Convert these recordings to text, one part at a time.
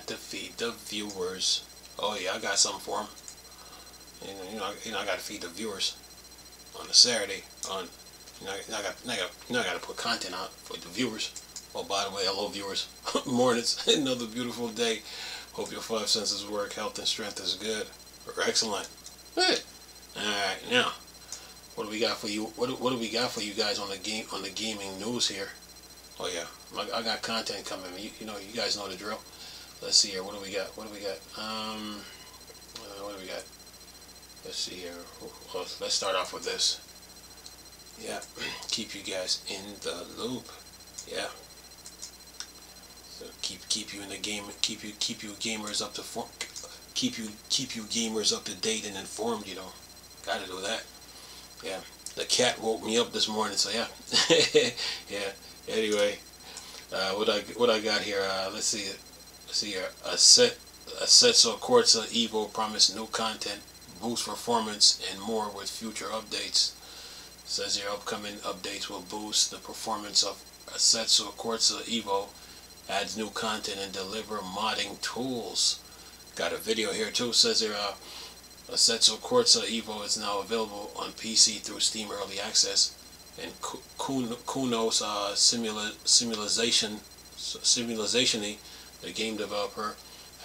got to feed the viewers. Oh yeah, I got something for them. I got to feed the viewers on a Saturday. I got to put content out for the viewers. Oh, by the way, hello viewers. Mornings, another beautiful day. Hope your five senses work. Health and strength is good or excellent. Good. All right, now what do we got for you? What do we got for you guys on the gaming news here? Oh yeah, I got content coming. You guys know the drill. Let's see here. What do we got? What do we got? What do we got? Let's see here. Well, let's start off with this. Yeah, keep you guys in the loop. Yeah. So keep you in the game. Keep you gamers up to keep you gamers up to date and informed. Gotta do that. Yeah. The cat woke me up this morning, so yeah. Yeah. Anyway, what I got here? Let's see. Let's see here. Assetto Corsa Evo promised new content, boost performance, and more with future updates. It says here upcoming updates will boost the performance of Assetto Corsa Evo, adds new content, and deliver modding tools. Got a video here too. It says here Assetto Corsa Evo is now available on PC through Steam Early Access, and Kuno's Simulation, the game developer,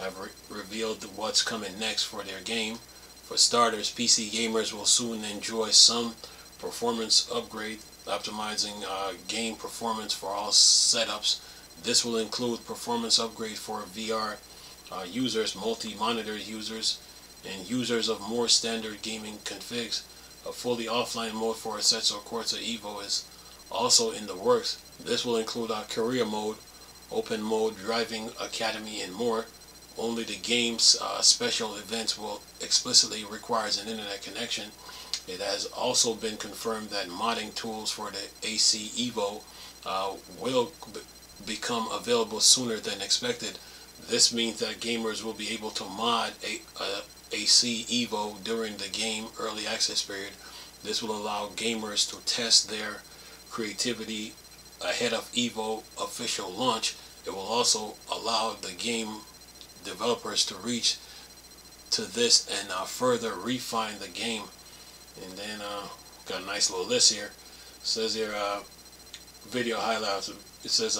have revealed what's coming next for their game. For starters, PC gamers will soon enjoy some performance upgrade, optimizing game performance for all setups. This will include performance upgrade for VR users, multi-monitor users, and users of more standard gaming configs. A fully offline mode for Assetto Corsa Evo is also in the works. This will include a career mode, open mode, driving academy, and more. Only the game's special events will explicitly require an internet connection. It has also been confirmed that modding tools for the AC Evo will become available sooner than expected. This means that gamers will be able to mod AC Evo during the game early access period. This will allow gamers to test their creativity ahead of Evo official launch. It will also allow the game developers to reach to this and further refine the game. And then got a nice little list here. It says here video highlights. It says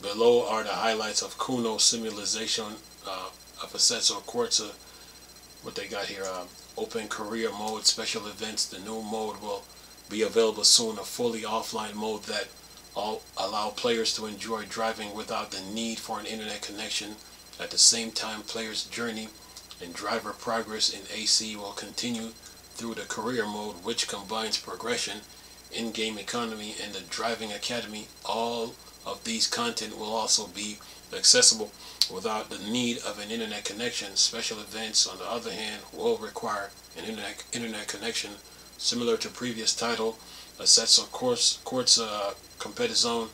below are the highlights of Kuno's Simulation of Assetto Corsa. What they got here, open career mode, special events. The new mode will be available soon. A fully offline mode that allow players to enjoy driving without the need for an internet connection. At the same time, players' journey and driver progress in AC will continue through the career mode, which combines progression, in-game economy, and the driving academy. All of these content will also be accessible without the need of an internet connection. Special events, on the other hand, will require an internet connection. Similar to previous title, Assetto Corsa Competizione,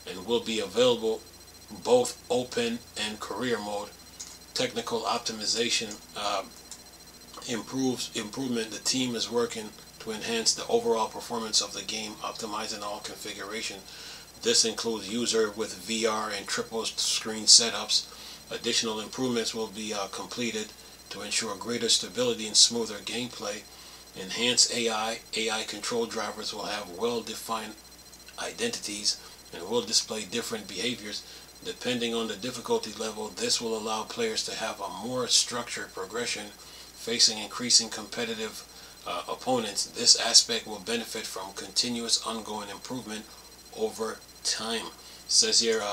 and will be available both open and career mode. Technical optimization improvement. The team is working to enhance the overall performance of the game, optimizing all configuration. This includes user with VR and triple screen setups. Additional improvements will be completed to ensure greater stability and smoother gameplay. Enhanced AI control drivers will have well-defined identities and will display different behaviors depending on the difficulty level. This will allow players to have a more structured progression facing increasing competitive opponents. This aspect will benefit from continuous ongoing improvement over time. It says here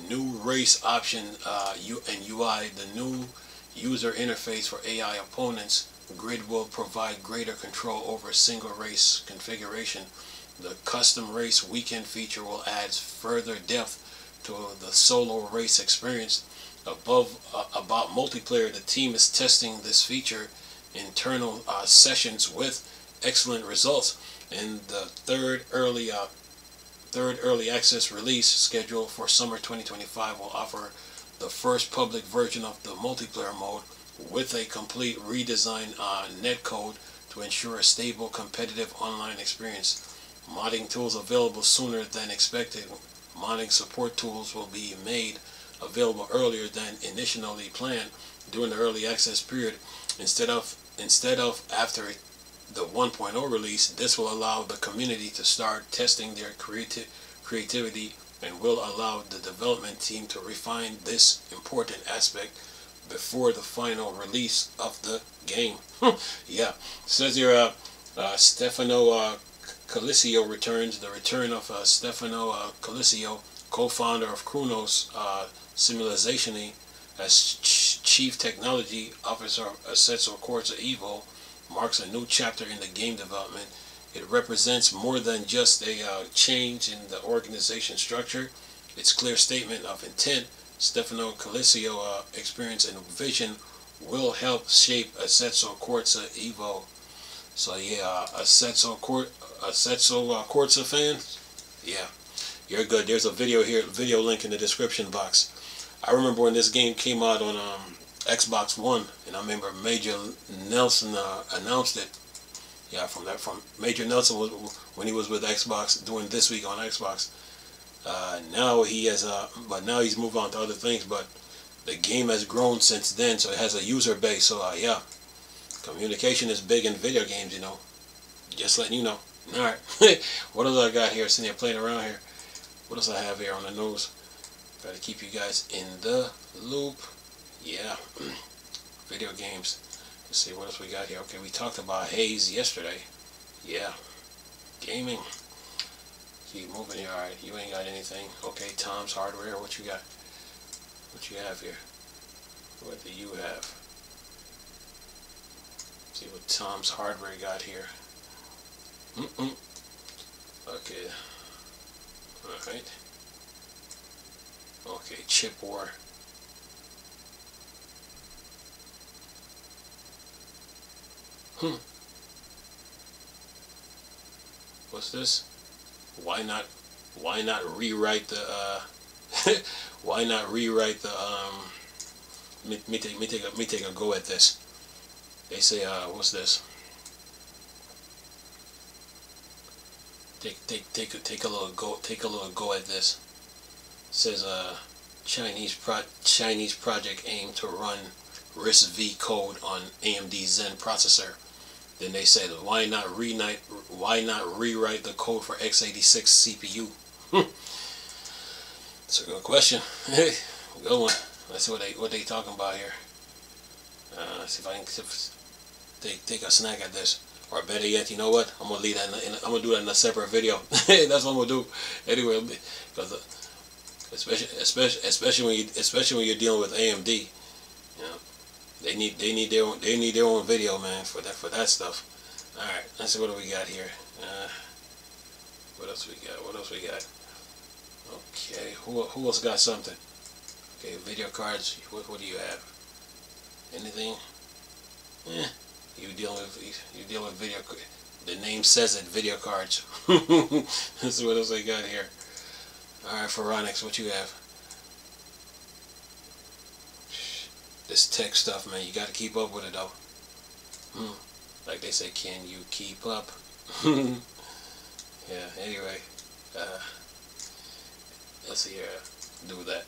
new race option and UI. The new user interface for AI opponents grid will provide greater control over single race configuration. The custom race weekend feature will add further depth to the solo race experience. About multiplayer, the team is testing this feature internal sessions with excellent results. And the third early access release scheduled for summer 2025 will offer the first public version of the multiplayer mode with a complete redesigned netcode to ensure a stable competitive online experience. Modding tools available sooner than expected. Modding support tools will be made available earlier than initially planned during the early access period. Instead of after the 1.0 release. This will allow the community to start testing their creativity and will allow the development team to refine this important aspect before the final release of the game. Yeah, says here Stefano Colisio returns. The return of Stefano Colisio, co-founder of Chronos Simulation as Chief Technology Officer of Assetto Corsa Evo, marks a new chapter in the game development. It represents more than just a change in the organization structure. Its clear statement of intent. Stefano Colisio experience and vision will help shape Assetto Corsa Evo. So yeah, Assetto Corsa fans, yeah, you're good. There's a video here, video link in the description box. I remember when this game came out on Xbox One, and I remember Major Nelson announced it. Yeah, from Major Nelson was when he was with Xbox doing This Week on Xbox. Now he has but now he's moved on to other things. But the game has grown since then, so it has a user base. So yeah, communication is big in video games, you know. Just letting you know. All right, what else I got here? Sitting here playing around here. What else I have here on the news? Try to keep you guys in the loop. Yeah, video games. Let's see what else we got here. Okay, we talked about Haze yesterday. Yeah, gaming. Keep moving here. All right, you ain't got anything. Okay, Tom's Hardware. What you got? What you have here? What do you have? See what Tom's Hardware got here. Okay. All right. Okay, chip war. What's this? Why not rewrite the why not rewrite the let me take a go at this. They say what's this? Take a little go at this. It says Chinese project aim to run RISC-V code on AMD Zen processor. Then they said, why not rewrite the code for x86 CPU? It's a good question. Good one. Let's see what they talking about here. See if I can take a snack at this. Or better yet, you know what? I'm gonna leave that. I'm gonna do that in a separate video. That's what I'm gonna do. Anyway, because especially when you're dealing with AMD, you know, they need their own video, man, for that stuff. All right, let's see what do we got here. What else we got? Okay, who else got something? Okay, video cards. What do you have? Anything? You dealing with video. The name says it, video cards. Let's see what else I got here. All right, Phoronix, what you have? This tech stuff, man, you got to keep up with it though. Like they say, can you keep up? Yeah. Anyway, let's see here. Do that.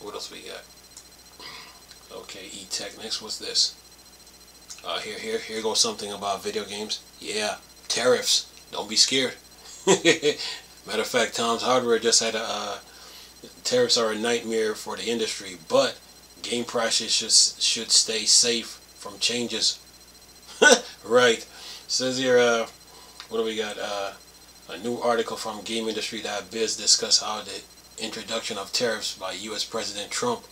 What else we got? Okay, eTechnics. What's this? Here goes something about video games. Yeah, tariffs. Don't be scared. Matter of fact, Tom's Hardware just had tariffs are a nightmare for the industry, but game prices should stay safe from changes. Right. Says here, what do we got? A new article from GameIndustry.biz discuss how the introduction of tariffs by U.S. President Trump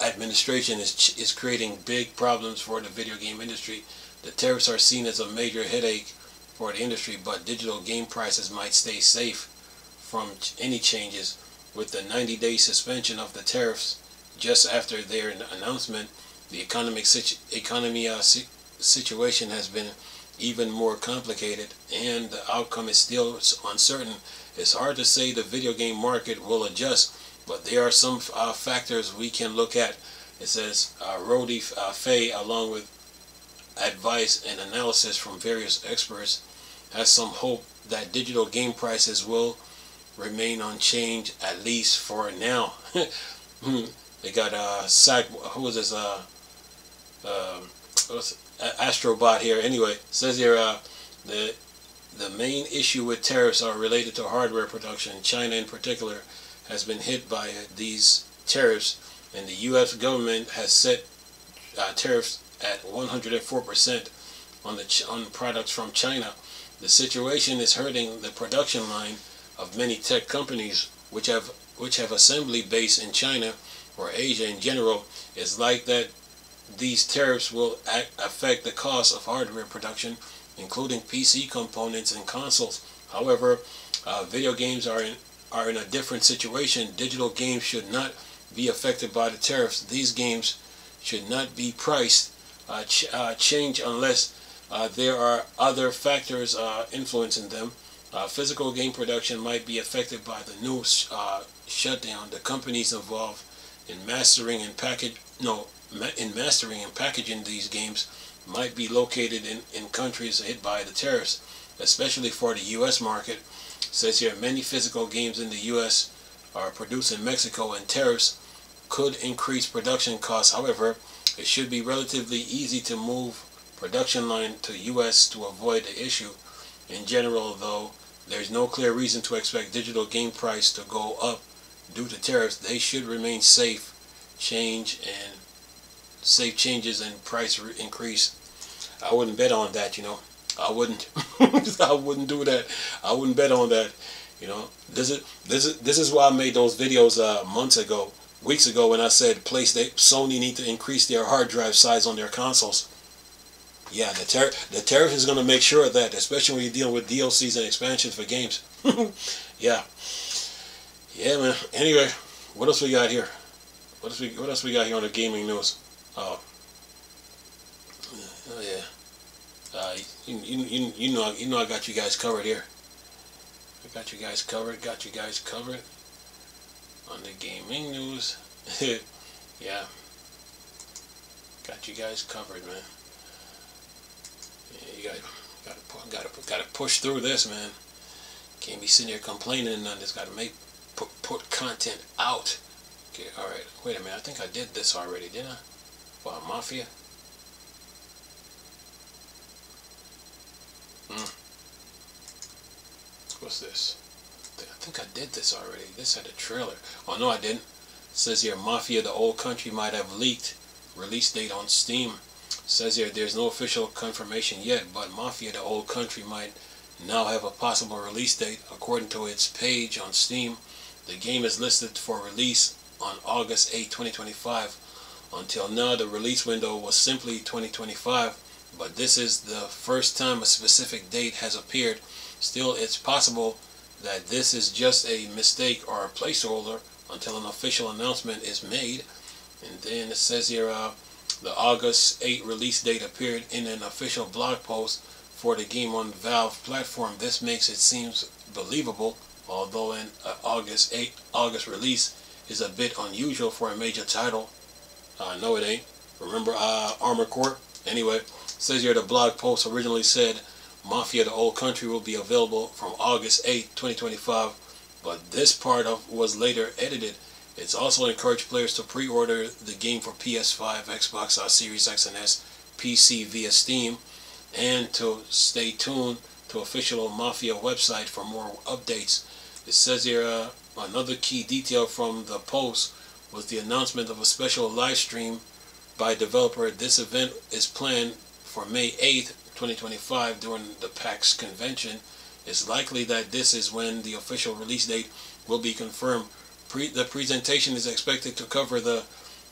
administration is creating big problems for the video game industry. The tariffs are seen as a major headache for the industry, but digital game prices might stay safe from any changes. With the 90-day suspension of the tariffs just after their announcement, the economic situation has been even more complicated, and the outcome is still uncertain. It's hard to say the video game market will adjust, but there are some factors we can look at. It says Rodi Fay, along with advice and analysis from various experts, has some hope that digital game prices will remain unchanged, at least for now. They got who is this Astrobot here. Anyway, it says here the main issue with tariffs are related to hardware production. China in particular has been hit by these tariffs, and the U.S. government has set tariffs at 104% on products from China. The situation is hurting the production line of many tech companies which have assembly base in China or Asia in general. It's like that these tariffs will affect the cost of hardware production, including PC components and consoles. However, video games are in a different situation. Digital games should not be affected by the tariffs. These games should not be priced change unless there are other factors influencing them. Physical game production might be affected by the new shutdown. The companies involved in mastering and packaging these games might be located in countries hit by the tariffs, especially for the U.S. market. It says here many physical games in the U.S. are produced in Mexico, and tariffs could increase production costs. However, it should be relatively easy to move production line to U.S. to avoid the issue. In general, though, there's no clear reason to expect digital game price to go up due to tariffs. They should remain safe changes and price increase. I wouldn't bet on that, I wouldn't. I wouldn't do that. I wouldn't bet on that. This is why I made those videos weeks ago, when I said Sony need to increase their hard drive size on their consoles. Yeah, the tariff is going to make sure of that, especially when you're dealing with DLCs and expansions for games. Yeah, man. Anyway, what else we got here? What else we got here on the gaming news? Oh yeah. You know I got you guys covered here. I got you guys covered. On the gaming news. Yeah. Got you guys covered, man. Yeah, you gotta push through this, man. Can't be sitting here complaining and nothing. Just gotta put content out. Okay, alright. Wait a minute, I think I did this already, didn't I? Wow, Mafia. What's this? I think I did this already. This had a trailer. Oh no, I didn't. It says here Mafia the Old Country might have leaked release date on Steam. It says here there's no official confirmation yet, but Mafia the Old Country might now have a possible release date. According to its page on Steam, the game is listed for release on August 8, 2025. Until now, the release window was simply 2025, but this is the first time a specific date has appeared. Still, it's possible that this is just a mistake or a placeholder until an official announcement is made. And then it says here the August 8 release date appeared in an official blog post for the game on Valve platform. This makes it seem believable, although an August release is a bit unusual for a major title. No, it ain't. Remember Armored Core? Anyway, it says here the blog post originally said Mafia the Old Country will be available from August 8, 2025, but this part was later edited. It's also encouraged players to pre-order the game for PS5, Xbox Series X and S, PC via Steam, and to stay tuned to official Mafia website for more updates. It says here another key detail from the post was the announcement of a special live stream by developer. This event is planned for May 8th, 2025 during the PAX convention. It's likely that this is when the official release date will be confirmed. The presentation is expected to cover the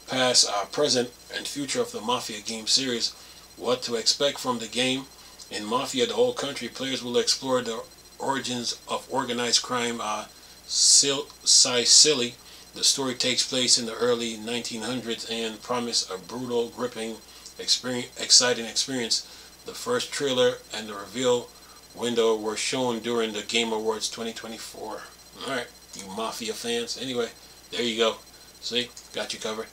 past, present, and future of the Mafia game series. What to expect from the game. In Mafia the Old Country, players will explore the origins of organized crime Sicily. The story takes place in the early 1900s and promises a brutal, gripping, exciting experience. The first trailer and the reveal window were shown during the Game Awards 2024. Alright, you Mafia fans. Anyway, there you go. See? Got you covered.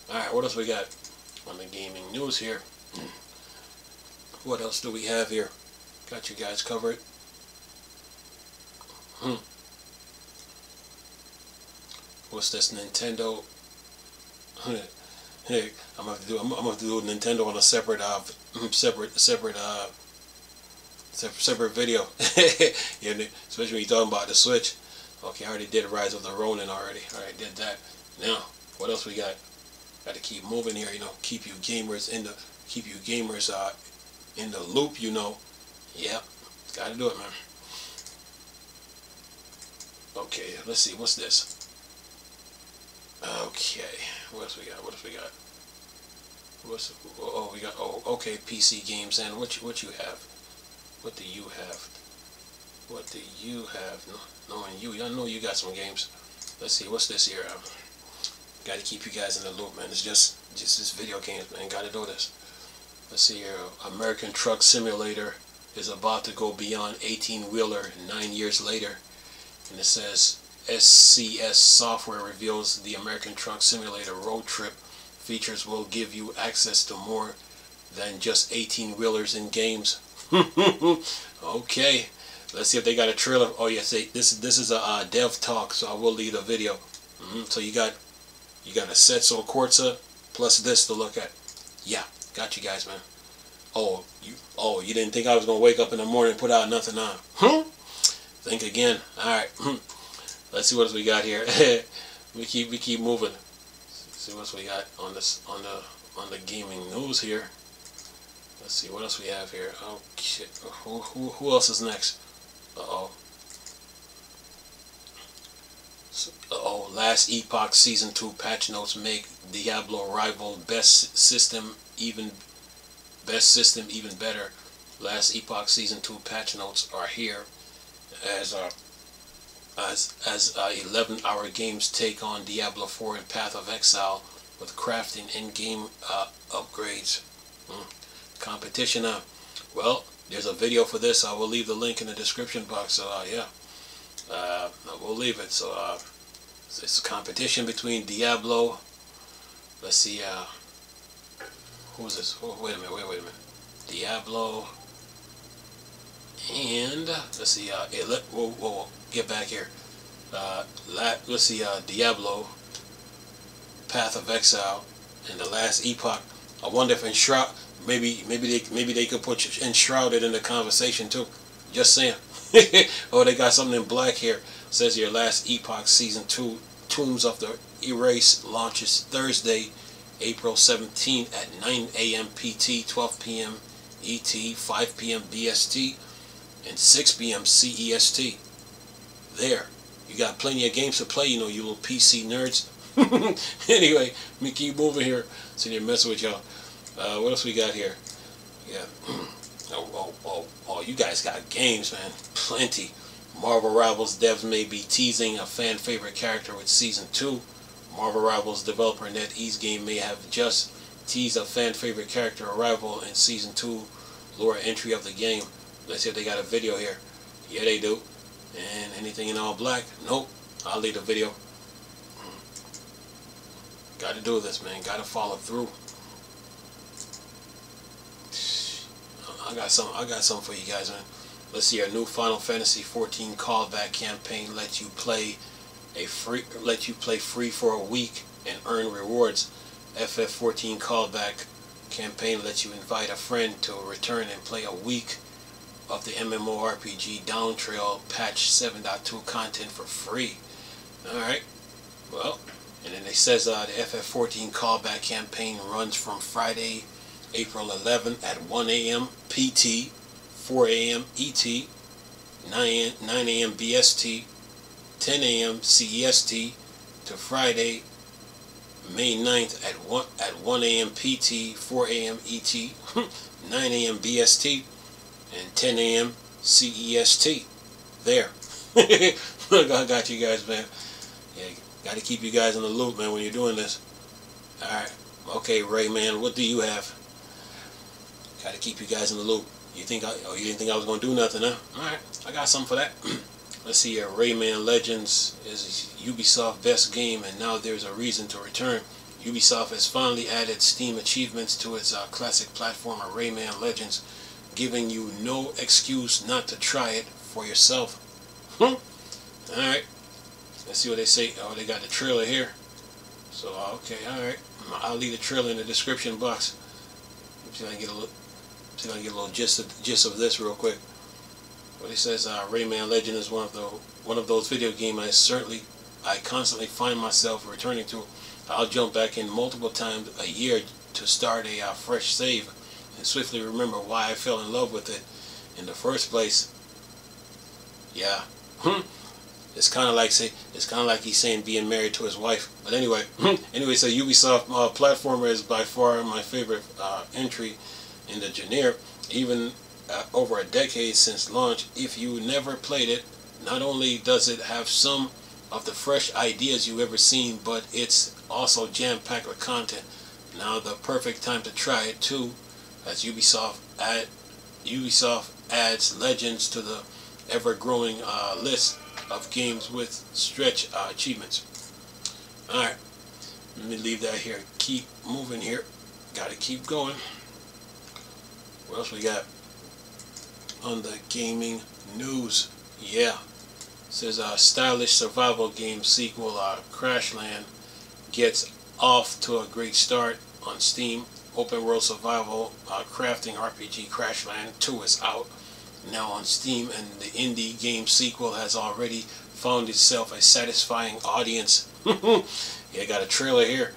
Alright, what else we got on the gaming news here? What else do we have here? Got you guys covered. what's this, Nintendo? Hey, I'm gonna have to do Nintendo on a separate separate video. Yeah, especially when you're talking about the Switch. Okay, I already did Rise of the Ronin already. I already did that. Now, what else we got? Got to keep moving here, you know. Keep you gamers in the loop, you know. Yep, got to do it, man. Okay, let's see. What's this? Okay, what else we got? We got. Oh, okay. PC games. And what you have? What do you have? What do you have? Knowing you, I know you got some games. Let's see. What's this here? Got to keep you guys in the loop, man. It's just this video games, man. Got to do this. Let's see here. American Truck Simulator is about to go beyond 18-wheeler 9 years later. And it says SCS Software reveals the American Truck Simulator road trip features will give you access to more than just 18-wheelers in games. Okay, let's see if they got a trailer. Oh yes, this is a dev talk, so I will leave a video. So you got a Setso Corsa plus this to look at. Yeah, got you guys, man. Oh, you didn't think I was gonna wake up in the morning and put out nothing on? Think again. All right. Let's see what else we got here. we keep moving. See what else we got on the gaming news here. Let's see what else we have here. Okay, who else is next? Last Epoch Season 2 patch notes make Diablo rival best system even better. Last Epoch Season 2 patch notes are here as 11-hour games take on Diablo 4 and Path of Exile with crafting in-game upgrades. Competition. Well, there's a video for this. I will leave the link in the description box. So yeah, I will leave it. So it's a competition between Diablo. Let's see. Who's this? Oh, wait a minute. Diablo. And let's see. We'll get back here. Let's see. Diablo, Path of Exile, and the Last Epoch. I wonder if Enshroud. Maybe they could put Enshrouded in the conversation too. Just saying. Oh, they got something in black here. It says your Last Epoch Season 2 Tombs of the Erase launches Thursday, April 17th at 9 a.m. PT, 12 p.m. ET, 5 p.m. BST, and 6 p.m. CEST. There. You got plenty of games to play, you know, you little PC nerds. Anyway, let me keep moving here. Sitting here messing with y'all. What else we got here? Yeah. You guys got games, man. Plenty. Marvel Rivals devs may be teasing a fan favorite character with Season 2. Marvel Rivals developer NetEase Game may have just teased a fan favorite character arrival in Season 2 lore entry of the game. Let's see if they got a video here. Yeah, they do. And anything in all black? Nope. I'll leave the video. Got to do this, man. Got to follow through. I got something for you guys, man. Let's see. Our new Final Fantasy 14 callback campaign lets you play free for a week and earn rewards. FF14 callback campaign lets you invite a friend to return and play a week of the MMORPG Downtrail Patch 7.2 content for free. Alright, well, and then it says the FF14 callback campaign runs from Friday, April 11th at 1 a.m. PT, 4 a.m. ET, 9 a.m. BST, 10 a.m. CEST, to Friday, May 9th at 1 a.m. PT, 4 a.m. ET, 9 a.m. BST, and 10 a.m. CEST. There. I got you guys, man. Yeah, got to keep you guys in the loop, man, when you're doing this. Alright. Okay, Ray, man, what do you have? Got to keep you guys in the loop. You didn't think I was going to do nothing, huh? Alright, I got something for that. Let's see here. Rayman Legends is Ubisoft's best game, and now there's a reason to return. Ubisoft has finally added Steam achievements to its classic platformer Rayman Legends, giving you no excuse not to try it for yourself. Alright. let's see what they say. Oh, they got the trailer here. So okay, all right. I'll leave the trailer in the description box. See if I can get a little gist of this real quick. What he says, Rayman Legend is one of those video games I constantly find myself returning to. I'll jump back in multiple times a year to start a fresh save and swiftly remember why I fell in love with it in the first place. Yeah. It's kind of like he's saying being married to his wife. But anyway, so Ubisoft platformer is by far my favorite entry in the genre. Even over a decade since launch, if you never played it, not only does it have some of the fresh ideas you've ever seen, but it's also jam-packed with content. Now the perfect time to try it too, as Ubisoft adds Legends to the ever-growing list of games with stretch achievements. Alright, let me leave that here. Keep moving here. Gotta keep going. What else we got on the gaming news? Yeah. It says stylish survival game sequel Crashland gets off to a great start on Steam. Open world survival crafting RPG Crashland 2 is out now on Steam, and the indie game sequel has already found itself a satisfying audience. Yeah, got a trailer here.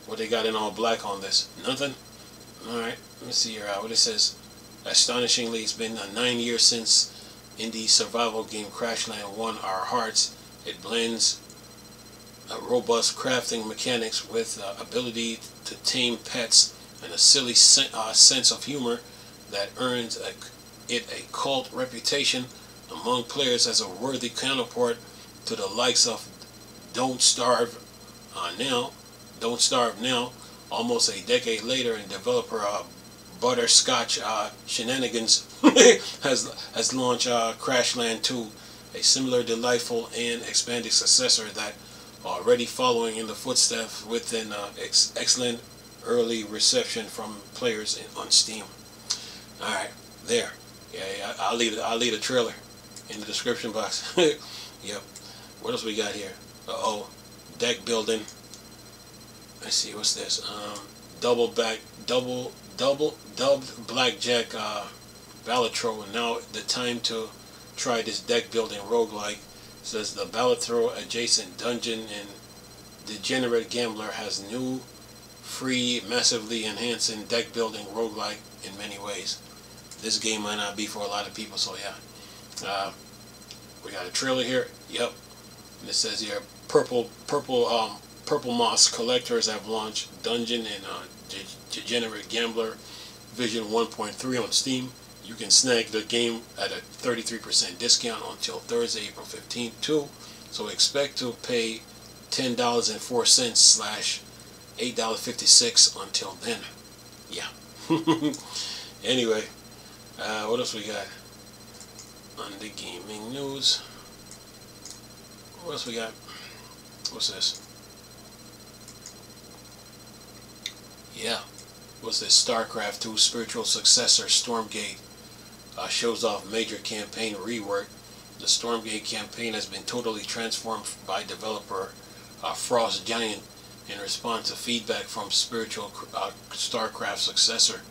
What they got in all black on this? Nothing? Alright, let me see here what it says. Astonishingly, it's been 9 years since indie survival game Crashland won our hearts. It blends robust crafting mechanics with ability to tame pets and a silly sense of humor that earns it a cult reputation among players as a worthy counterpart to the likes of Don't Starve Now. Almost a decade later, and developer Butterscotch Shenanigans has launched Crashland 2, a similar delightful and expanded successor that already following in the footsteps with an excellent early reception from players on Steam. Alright, there. Yeah, I'll leave the trailer in the description box. Yep. What else we got here? Deck building. Let's see, what's this? Dubbed Blackjack Balatro, and now the time to try this deck building roguelike. It says the Balatro adjacent dungeon and Degenerate Gambler has new, free, massively enhancing deck building roguelike in many ways. This game might not be for a lot of people, so yeah. We got a trailer here. Yep. And it says here, Purple Moss collectors have launched Dungeon and Degenerate Gambler Vision 1.3 on Steam. You can snag the game at a 33% discount until Thursday, April 15th too. So expect to pay $10.04 / $8.56 until then. Yeah. Anyway, what else we got on the gaming news? What else we got? What's this? Yeah. What's this? StarCraft 2 spiritual successor Stormgate shows off major campaign rework. The Stormgate campaign has been totally transformed by developer Frost Giant in response to feedback from spiritual StarCraft successor.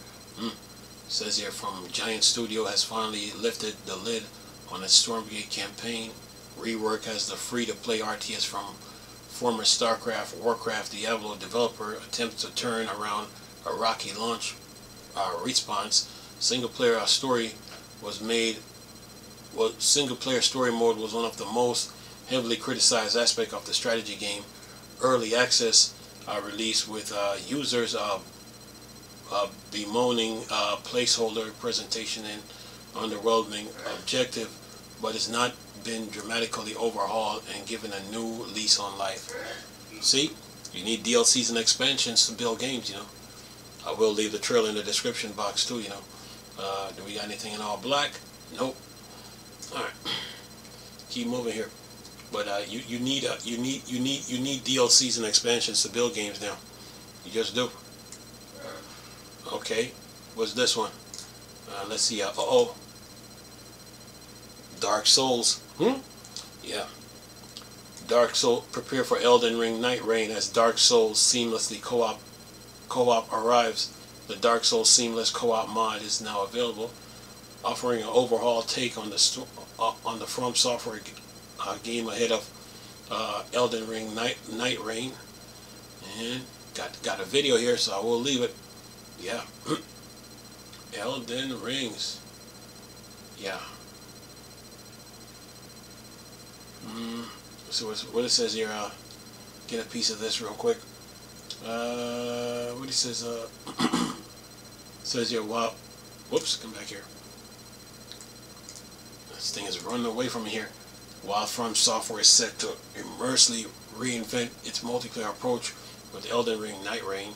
Says here, from Giant Studio has finally lifted the lid on its Stormgate campaign. Rework has the free-to-play RTS from former StarCraft, Warcraft, Diablo developer attempts to turn around a rocky launch response. Single-player story mode was one of the most heavily criticized aspects of the strategy game. Early access release with users bemoaning placeholder presentation and underwhelming objective, but it's not been dramatically overhauled and given a new lease on life. See, you need DLCs and expansions to build games, you know. I will leave the trailer in the description box too, you know. Do we got anything in all black? Nope. All right, keep moving here. But you need DLCs and expansions to build games now. You just do. Okay, what's this one? Let's see. Dark Souls. Yeah. Dark Soul, prepare for Elden Ring Night Reign as Dark Souls seamlessly co-op arrives. The Dark Souls Seamless Co-op mod is now available, offering an overhaul take on the From Software game ahead of Elden Ring Night Reign. And got a video here, so I will leave it. Yeah. Elden Rings. Yeah. So what it says here. Get a piece of this real quick. What it says. Says here. Wow. Whoops. Come back here. This thing is running away from me here. While From Software is set to immersively reinvent its multiplayer approach with Elden Ring Night Reign,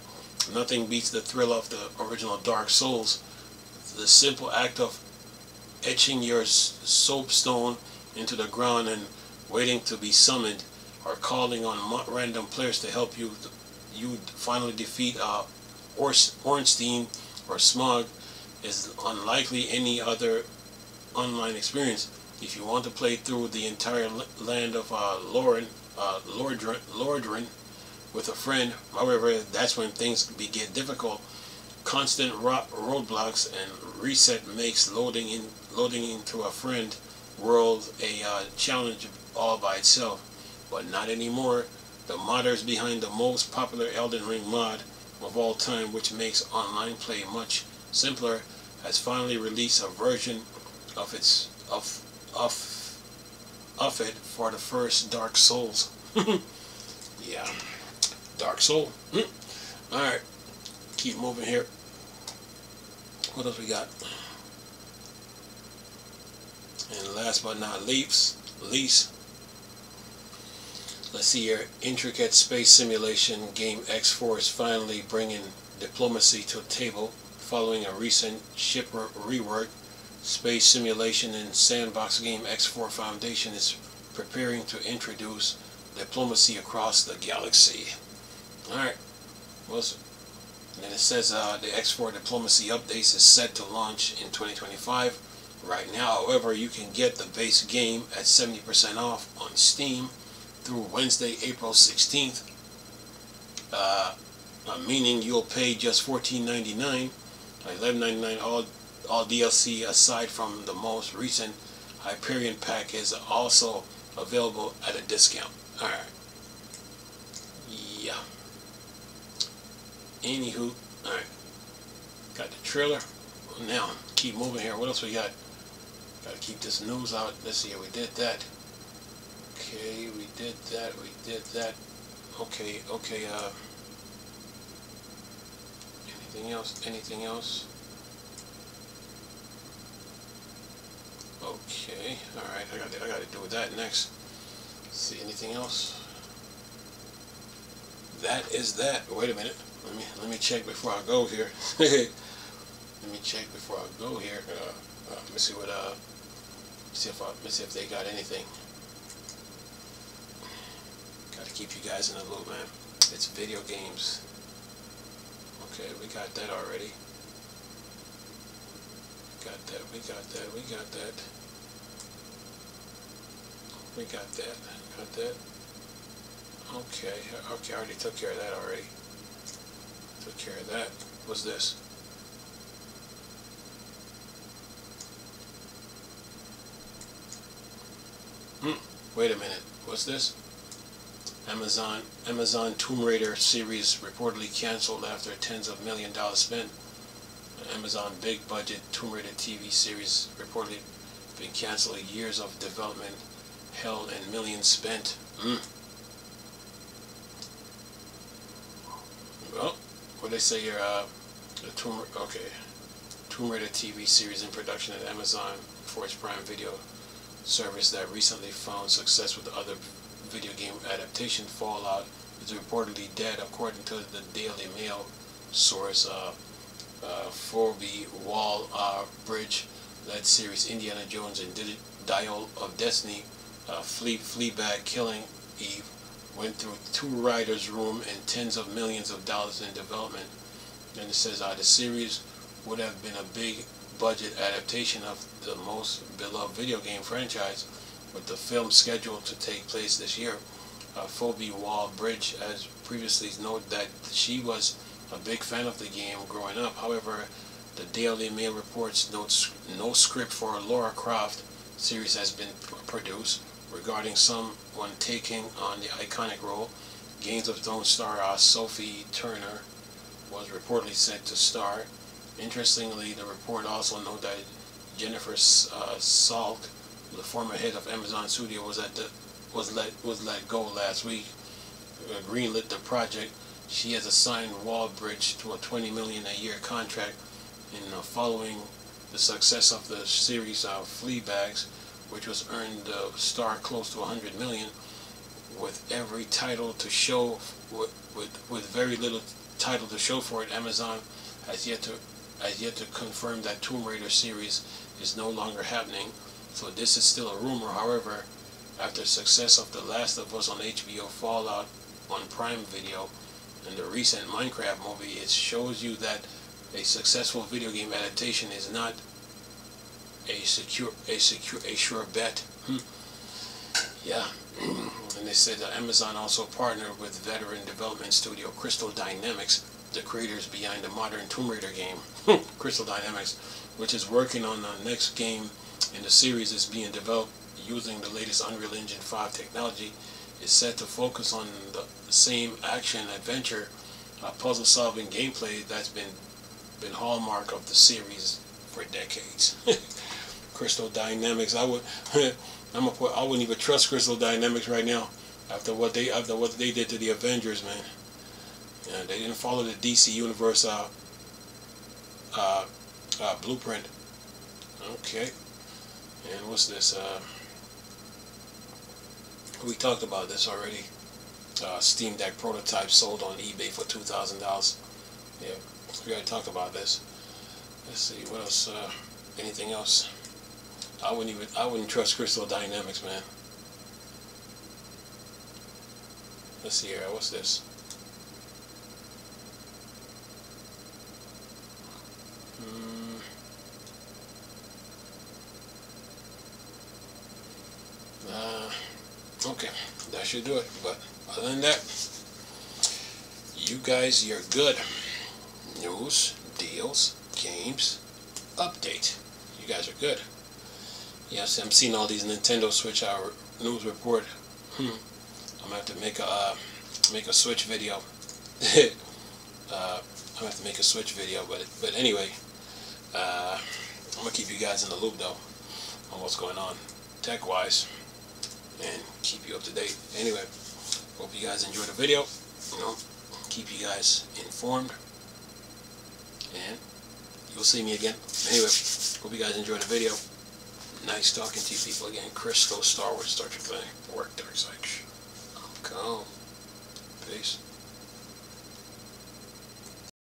nothing beats the thrill of the original Dark Souls. The simple act of etching your soapstone into the ground and waiting to be summoned, or calling on random players to help you finally defeat Ornstein or Smog, is unlikely any other online experience. If you want to play through the entire land of Lordran with a friend, however, that's when things get difficult. Constant roadblocks and reset makes loading into a friend world a challenge all by itself. But not anymore. The modders behind the most popular Elden Ring mod of all time, which makes online play much simpler, has finally released a version of it for the first Dark Souls. Yeah, Dark Soul. Alright, keep moving here. What else we got? And last but not least, let's see here. Intricate space simulation game X4 is finally bringing diplomacy to the table following a recent ship rework. Space simulation and sandbox game X4 Foundation is preparing to introduce diplomacy across the galaxy. Alright, and then it says the X4 diplomacy updates is set to launch in 2025. Right now, however, you can get the base game at 70% off on Steam through Wednesday, April 16th, meaning you'll pay just $14.99, $11.99 all DLC aside from the most recent Hyperion pack is also available at a discount. Alright. Yeah. Anywho, alright. Got the trailer. Now, keep moving here. What else we got? Gotta keep this news out. Let's see, we did that. Okay, we did that. Okay, anything else? Okay, alright, I gotta do that next. See, anything else? That is that. Wait a minute. Let me check before I go here. Let me check before I go here. Let me see what let me see if they got anything. Gotta keep you guys in the loop, man. It's video games. Okay, we got that already. We got that. Okay, I already took care of that already. Took care of that. What's this? Wait a minute. What's this? Amazon Tomb Raider series reportedly canceled after tens of $millions spent. Amazon big budget Tomb Raider TV series reportedly been canceled. Years of development held and millions spent. Well, what they say here? The Tomb Raider TV series in production at Amazon for its Prime Video service that recently found success with other video game adaptation. Fallout is reportedly dead, according to the Daily Mail source. Phoebe Wall-Bridge led series Indiana Jones and Dial of Destiny, Fleabag Killing Eve, went through 2 writers' room and tens of millions of dollars in development. And it says the series would have been a big budget adaptation of the most beloved video game franchise, with the film scheduled to take place this year. Phoebe Waller-Bridge has previously noted that she was a big fan of the game growing up. However, the Daily Mail reports no script for a Lara Croft series has been produced. Regarding someone taking on the iconic role, Game of Thrones star Sophie Turner was reportedly set to star. Interestingly, the report also noted that Jennifer Salk, the former head of Amazon Studio, was let go last week. Greenlit the project. She has assigned Waller-Bridge to a $20 million a year contract in following the success of the series Fleabags, which was earned the star close to $100 million. With every title to show, with very little title to show for it, Amazon has yet to confirm that Tomb Raider series is no longer happening. So this is still a rumor. However, after the success of The Last of Us on HBO, Fallout on Prime Video, and the recent Minecraft movie, it shows you that a successful video game adaptation is not a sure bet. Yeah. And they said that Amazon also partnered with veteran development studio Crystal Dynamics, the creators behind the modern Tomb Raider game. Crystal Dynamics, which is working on the next game in the series, is being developed using the latest Unreal Engine 5 technology. Is set to focus on the same action-adventure, puzzle-solving gameplay that's been hallmark of the series for decades. Crystal Dynamics, I wouldn't even trust Crystal Dynamics right now after what they did to the Avengers, man. Yeah, they didn't follow the DC Universe blueprint. Okay, and what's this? We talked about this already. Steam Deck prototype sold on eBay for $2,000. Yeah, we already talked about this. Let's see what else. Anything else? I wouldn't trust Crystal Dynamics, man. Let's see here. What's this? Okay, that should do it. But other than that, you guys, you're good. News, deals, games, update. You guys are good. Yes, I'm seeing all these Nintendo Switch news report. I'm gonna have to make a Switch video. I'm gonna have to make a Switch video, but anyway, I'm gonna keep you guys in the loop though on what's going on tech-wise and keep you up to date. Anyway, hope you guys enjoyed the video. Keep you guys informed, and you'll see me again. Anyway, hope you guys enjoyed the video. Nice talking to you people again. Crystal, Star Wars, Star Trek, Work Dark Side.